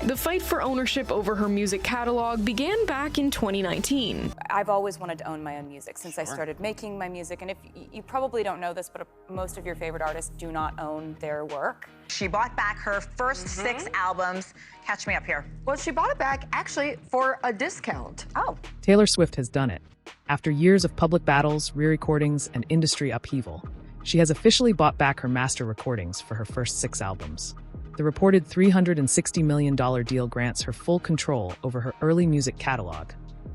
The fight for ownership over her music catalog began back in 2019. I've always wanted to own my own music since I started making my music, and if you probably don't know this, but most of your favorite artists do not own their work. She bought back her first 6 albums. Catch me up here. Well, she bought it back, actually, for a discount. Oh. Taylor Swift has done it. After years of public battles, re-recordings, and industry upheaval, she has officially bought back her master recordings for her first 6 albums. The reported $360 million deal grants her full control over her early music catalog,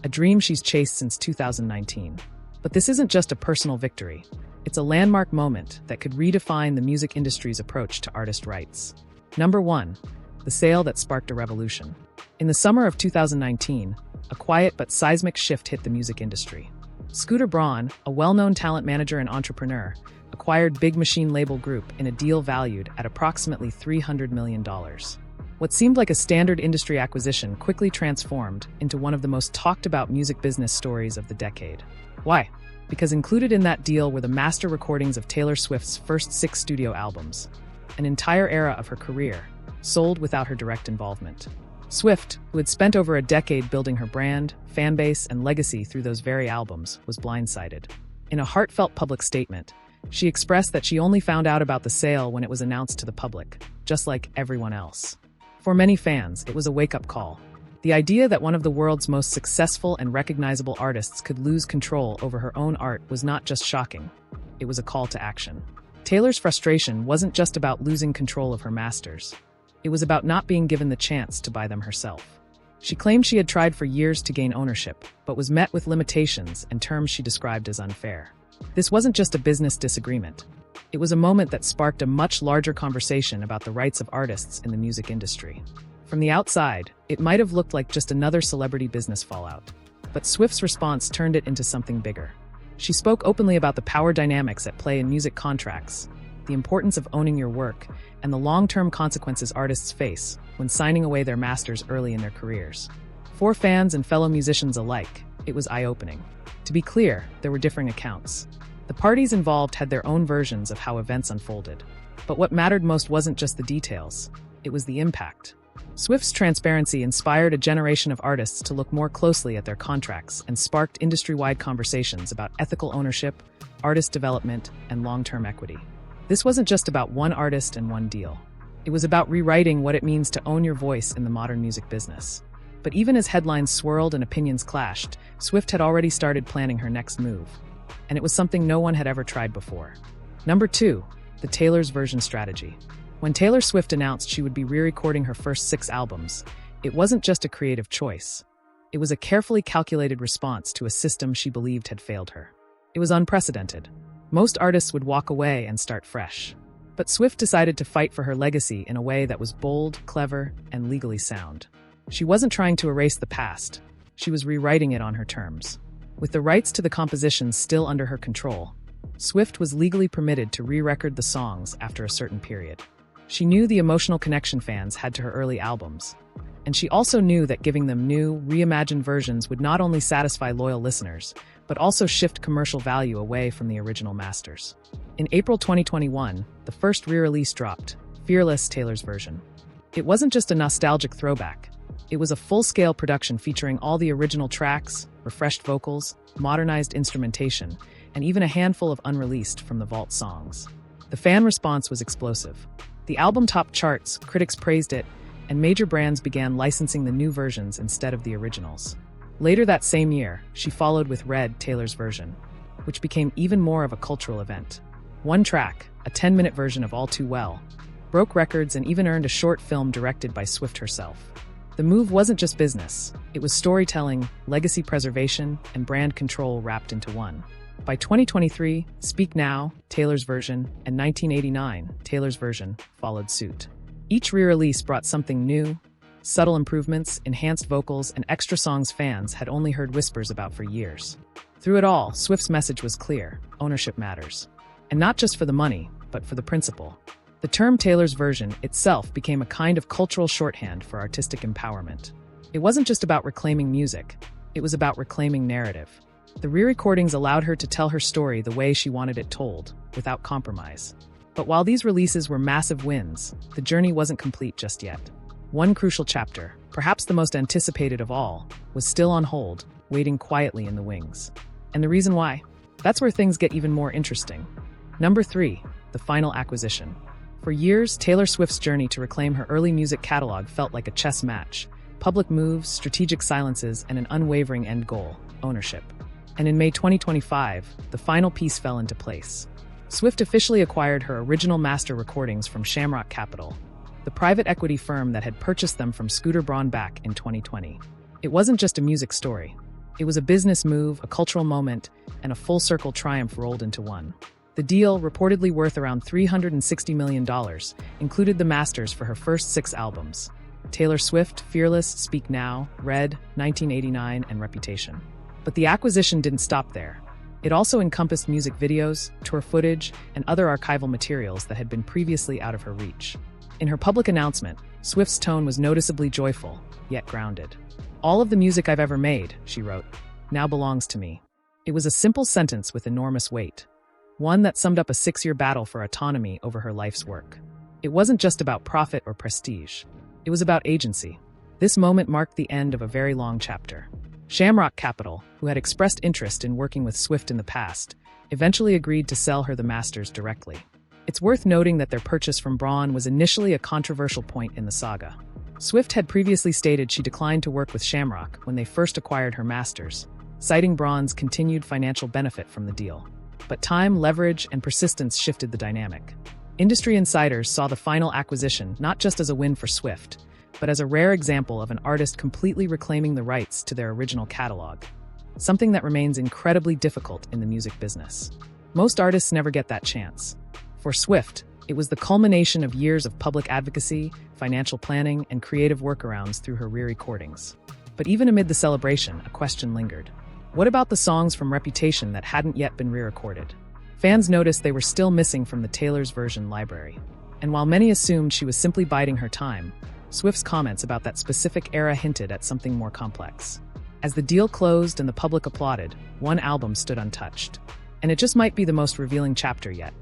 a dream she's chased since 2019. But this isn't just a personal victory. It's a landmark moment that could redefine the music industry's approach to artist rights. Number 1. The sale that sparked a revolution. In the summer of 2019, a quiet but seismic shift hit the music industry. Scooter Braun, a well-known talent manager and entrepreneur, acquired Big Machine label group in a deal valued at approximately $300 million. What seemed like a standard industry acquisition quickly transformed into one of the most talked-about music business stories of the decade. Why? Because included in that deal were the master recordings of Taylor Swift's first 6 studio albums, an entire era of her career, sold without her direct involvement. Swift, who had spent over a decade building her brand, fan base, and legacy through those very albums, was blindsided. In a heartfelt public statement, she expressed that she only found out about the sale when it was announced to the public, just like everyone else. For many fans, it was a wake-up call. The idea that one of the world's most successful and recognizable artists could lose control over her own art was not just shocking, it was a call to action. Taylor's frustration wasn't just about losing control of her masters. It was about not being given the chance to buy them herself. She claimed she had tried for years to gain ownership, but was met with limitations and terms she described as unfair. This wasn't just a business disagreement. It was a moment that sparked a much larger conversation about the rights of artists in the music industry. From the outside, it might have looked like just another celebrity business fallout. But Swift's response turned it into something bigger. She spoke openly about the power dynamics at play in music contracts, the importance of owning your work, and the long-term consequences artists face when signing away their masters early in their careers. For fans and fellow musicians alike, it was eye-opening. To be clear, there were differing accounts. The parties involved had their own versions of how events unfolded. But what mattered most wasn't just the details, it was the impact. Swift's transparency inspired a generation of artists to look more closely at their contracts and sparked industry-wide conversations about ethical ownership, artist development, and long-term equity. This wasn't just about one artist and one deal. It was about rewriting what it means to own your voice in the modern music business. But even as headlines swirled and opinions clashed, Swift had already started planning her next move. And it was something no one had ever tried before. Number 2, the Taylor's version strategy. When Taylor Swift announced she would be re-recording her first 6 albums, it wasn't just a creative choice. It was a carefully calculated response to a system she believed had failed her. It was unprecedented. Most artists would walk away and start fresh. But Swift decided to fight for her legacy in a way that was bold, clever, and legally sound. She wasn't trying to erase the past. She was rewriting it on her terms. With the rights to the compositions still under her control, Swift was legally permitted to re-record the songs after a certain period. She knew the emotional connection fans had to her early albums, and she also knew that giving them new, reimagined versions would not only satisfy loyal listeners, but also shift commercial value away from the original masters. In April 2021, the first re-release dropped, Fearless, Taylor's version. It wasn't just a nostalgic throwback. It was a full-scale production featuring all the original tracks, refreshed vocals, modernized instrumentation, and even a handful of unreleased from the vault songs. The fan response was explosive. The album topped charts, critics praised it, and major brands began licensing the new versions instead of the originals. Later that same year, she followed with Red, Taylor's version, which became even more of a cultural event. One track, a 10-minute version of All Too Well, broke records and even earned a short film directed by Swift herself. The move wasn't just business, it was storytelling, legacy preservation, and brand control wrapped into one. By 2023, Speak Now, Taylor's version, and 1989, Taylor's version, followed suit. Each re-release brought something new, subtle improvements, enhanced vocals, and extra songs fans had only heard whispers about for years. Through it all, Swift's message was clear: ownership matters. And not just for the money, but for the principle. The term Taylor's version itself became a kind of cultural shorthand for artistic empowerment. It wasn't just about reclaiming music, it was about reclaiming narrative. The re-recordings allowed her to tell her story the way she wanted it told, without compromise. But while these releases were massive wins, the journey wasn't complete just yet. one crucial chapter, perhaps the most anticipated of all, was still on hold, waiting quietly in the wings. And the reason why? That's where things get even more interesting. Number 3, the final acquisition. For years, Taylor Swift's journey to reclaim her early music catalog felt like a chess match. Public moves, strategic silences, and an unwavering end goal, ownership. And in May 2025, the final piece fell into place. Swift officially acquired her original master recordings from Shamrock Capital, the private equity firm that had purchased them from Scooter Braun back in 2020. It wasn't just a music story. It was a business move, a cultural moment, and a full-circle triumph rolled into one. The deal, reportedly worth around $360 million, included the masters for her first 6 albums: Taylor Swift, Fearless, Speak Now, Red, 1989, and Reputation. But the acquisition didn't stop there. It also encompassed music videos, tour footage, and other archival materials that had been previously out of her reach. In her public announcement, Swift's tone was noticeably joyful, yet grounded. "All of the music I've ever made," she wrote, "now belongs to me." It was a simple sentence with enormous weight. One that summed up a 6-year battle for autonomy over her life's work. It wasn't just about profit or prestige. It was about agency. This moment marked the end of a very long chapter. Shamrock Capital, who had expressed interest in working with Swift in the past, eventually agreed to sell her the masters directly. It's worth noting that their purchase from Braun was initially a controversial point in the saga. Swift had previously stated she declined to work with Shamrock when they first acquired her masters, citing Braun's continued financial benefit from the deal. But time, leverage, and persistence shifted the dynamic. Industry insiders saw the final acquisition not just as a win for Swift, but as a rare example of an artist completely reclaiming the rights to their original catalog, something that remains incredibly difficult in the music business. Most artists never get that chance. For Swift, it was the culmination of years of public advocacy, financial planning, and creative workarounds through her re-recordings. But even amid the celebration, a question lingered. What about the songs from Reputation that hadn't yet been re-recorded? Fans noticed they were still missing from the Taylor's version library. And while many assumed she was simply biding her time, Swift's comments about that specific era hinted at something more complex. As the deal closed and the public applauded, one album stood untouched. And it just might be the most revealing chapter yet.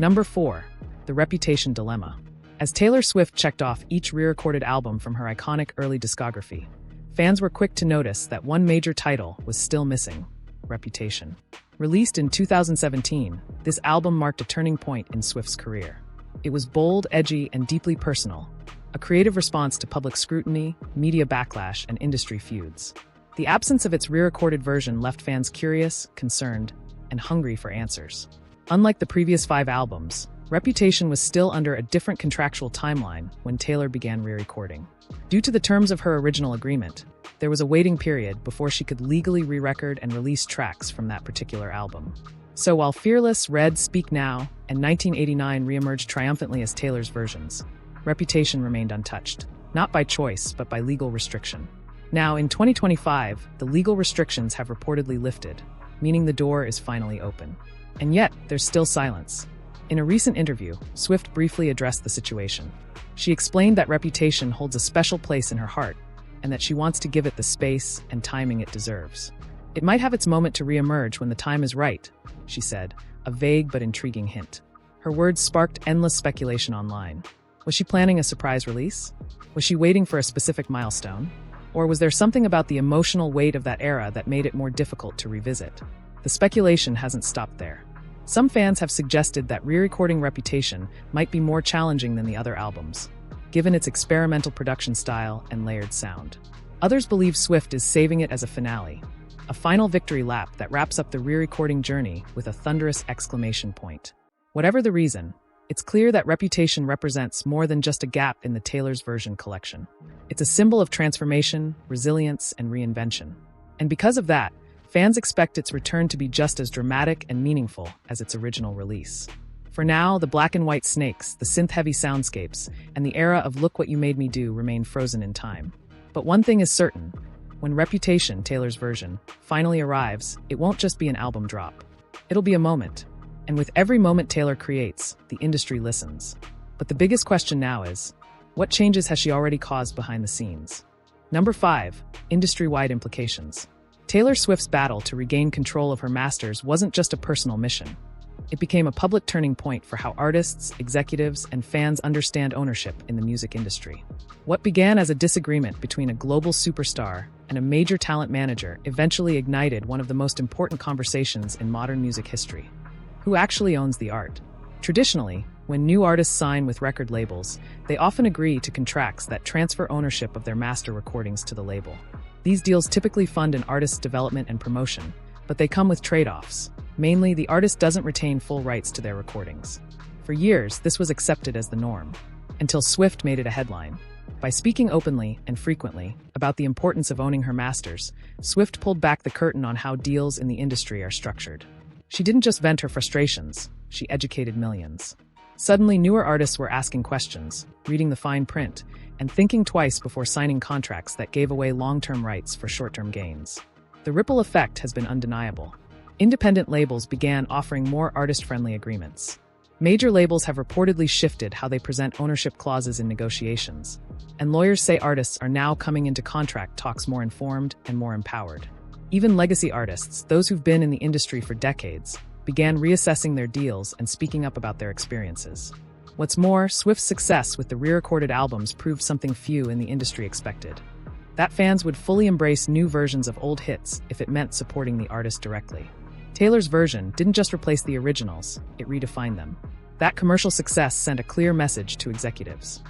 Number 4, the Reputation dilemma. As Taylor Swift checked off each re-recorded album from her iconic early discography, fans were quick to notice that one major title was still missing: Reputation. Released in 2017, this album marked a turning point in Swift's career. It was bold, edgy, and deeply personal, a creative response to public scrutiny, media backlash, and industry feuds. The absence of its re-recorded version left fans curious, concerned, and hungry for answers. Unlike the previous 5 albums, Reputation was still under a different contractual timeline when Taylor began re-recording. Due to the terms of her original agreement, there was a waiting period before she could legally re-record and release tracks from that particular album. So while Fearless, Red, Speak Now, and 1989 re-emerged triumphantly as Taylor's versions, Reputation remained untouched, not by choice, but by legal restriction. Now, in 2025, the legal restrictions have reportedly lifted, meaning the door is finally open. And yet, there's still silence. In a recent interview, Swift briefly addressed the situation. She explained that Reputation holds a special place in her heart, and that she wants to give it the space and timing it deserves. It might have its moment to re-emerge when the time is right, she said, a vague but intriguing hint. Her words sparked endless speculation online. Was she planning a surprise release? Was she waiting for a specific milestone? Or was there something about the emotional weight of that era that made it more difficult to revisit? The speculation hasn't stopped there. Some fans have suggested that re-recording Reputation might be more challenging than the other albums, given its experimental production style and layered sound. Others believe Swift is saving it as a finale, a final victory lap that wraps up the re-recording journey with a thunderous exclamation point. Whatever the reason, it's clear that Reputation represents more than just a gap in the Taylor's version collection. It's a symbol of transformation, resilience, and reinvention. And because of that, fans expect its return to be just as dramatic and meaningful as its original release. For now, the black and white snakes, the synth-heavy soundscapes, and the era of Look What You Made Me Do remain frozen in time. But one thing is certain: when Reputation, Taylor's version, finally arrives, it won't just be an album drop. It'll be a moment. And with every moment Taylor creates, the industry listens. But the biggest question now is, what changes has she already caused behind the scenes? Number 5, industry-wide implications. Taylor Swift's battle to regain control of her masters wasn't just a personal mission. It became a public turning point for how artists, executives, and fans understand ownership in the music industry. What began as a disagreement between a global superstar and a major talent manager eventually ignited one of the most important conversations in modern music history. Who actually owns the art? Traditionally, when new artists sign with record labels, they often agree to contracts that transfer ownership of their master recordings to the label. These deals typically fund an artist's development and promotion, but they come with trade-offs. Mainly, the artist doesn't retain full rights to their recordings. For years, this was accepted as the norm, until Swift made it a headline. By speaking openly and frequently about the importance of owning her masters, Swift pulled back the curtain on how deals in the industry are structured. She didn't just vent her frustrations, she educated millions. Suddenly, newer artists were asking questions, reading the fine print, and thinking twice before signing contracts that gave away long-term rights for short-term gains. The ripple effect has been undeniable. Independent labels began offering more artist-friendly agreements. Major labels have reportedly shifted how they present ownership clauses in negotiations, and lawyers say artists are now coming into contract talks more informed and more empowered. Even legacy artists, those who've been in the industry for decades, began reassessing their deals and speaking up about their experiences. What's more, Swift's success with the re-recorded albums proved something few in the industry expected: that fans would fully embrace new versions of old hits if it meant supporting the artist directly. Taylor's version didn't just replace the originals, it redefined them. That commercial success sent a clear message to executives.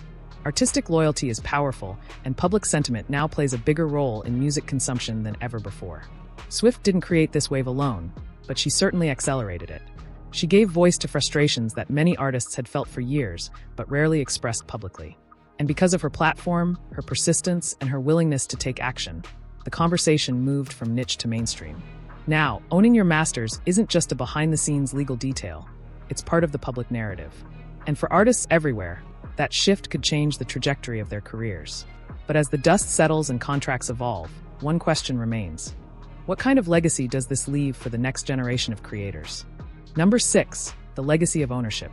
Artistic loyalty is powerful, and public sentiment now plays a bigger role in music consumption than ever before. Swift didn't create this wave alone, but she certainly accelerated it. She gave voice to frustrations that many artists had felt for years, but rarely expressed publicly. And because of her platform, her persistence, and her willingness to take action, the conversation moved from niche to mainstream. Now, owning your masters isn't just a behind-the-scenes legal detail, it's part of the public narrative. And for artists everywhere, that shift could change the trajectory of their careers. But as the dust settles and contracts evolve, one question remains: what kind of legacy does this leave for the next generation of creators? Number 6, the legacy of ownership.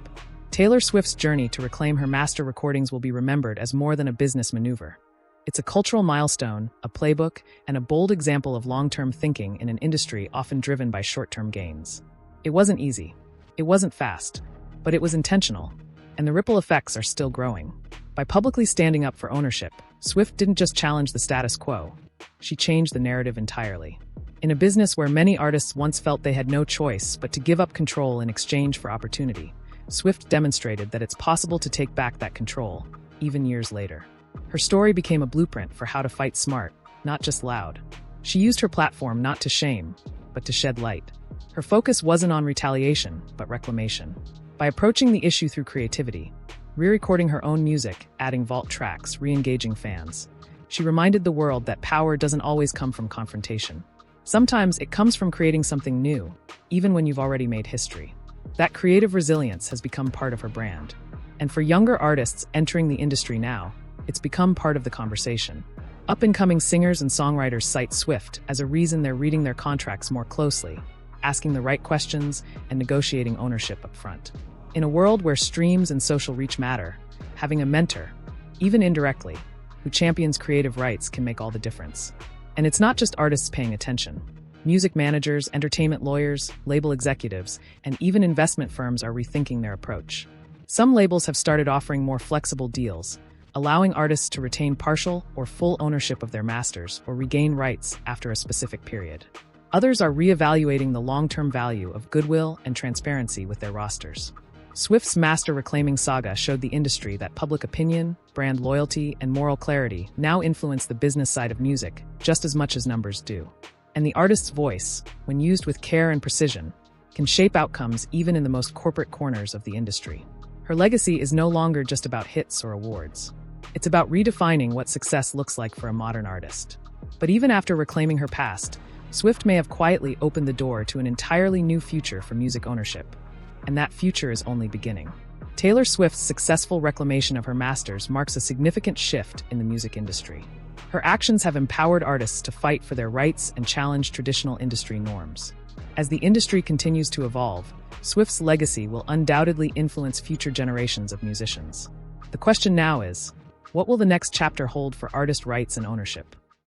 Taylor Swift's journey to reclaim her master recordings will be remembered as more than a business maneuver. It's a cultural milestone, a playbook, and a bold example of long-term thinking in an industry often driven by short-term gains. It wasn't easy. It wasn't fast. But it was intentional. And the ripple effects are still growing. By publicly standing up for ownership, Swift didn't just challenge the status quo. She changed the narrative entirely. In a business where many artists once felt they had no choice but to give up control in exchange for opportunity, Swift demonstrated that it's possible to take back that control, even years later. Her story became a blueprint for how to fight smart, not just loud. She used her platform not to shame, but to shed light. Her focus wasn't on retaliation, but reclamation. By approaching the issue through creativity, re-recording her own music, adding vault tracks, re-engaging fans, she reminded the world that power doesn't always come from confrontation. Sometimes it comes from creating something new, even when you've already made history. That creative resilience has become part of her brand. And for younger artists entering the industry now, it's become part of the conversation. Up-and-coming singers and songwriters cite Swift as a reason they're reading their contracts more closely, asking the right questions, and negotiating ownership up front. In a world where streams and social reach matter, having a mentor, even indirectly, who champions creative rights can make all the difference. And it's not just artists paying attention. Music managers, entertainment lawyers, label executives, and even investment firms are rethinking their approach. Some labels have started offering more flexible deals, allowing artists to retain partial or full ownership of their masters or regain rights after a specific period. Others are reevaluating the long-term value of goodwill and transparency with their rosters. Swift's master reclaiming saga showed the industry that public opinion, brand loyalty, and moral clarity now influence the business side of music just as much as numbers do. And the artist's voice, when used with care and precision, can shape outcomes even in the most corporate corners of the industry. Her legacy is no longer just about hits or awards. It's about redefining what success looks like for a modern artist. But even after reclaiming her past, Swift may have quietly opened the door to an entirely new future for music ownership. And that future is only beginning. Taylor Swift's successful reclamation of her masters marks a significant shift in the music industry. Her actions have empowered artists to fight for their rights and challenge traditional industry norms. As the industry continues to evolve, Swift's legacy will undoubtedly influence future generations of musicians. The question now is, what will the next chapter hold for artist rights and ownership?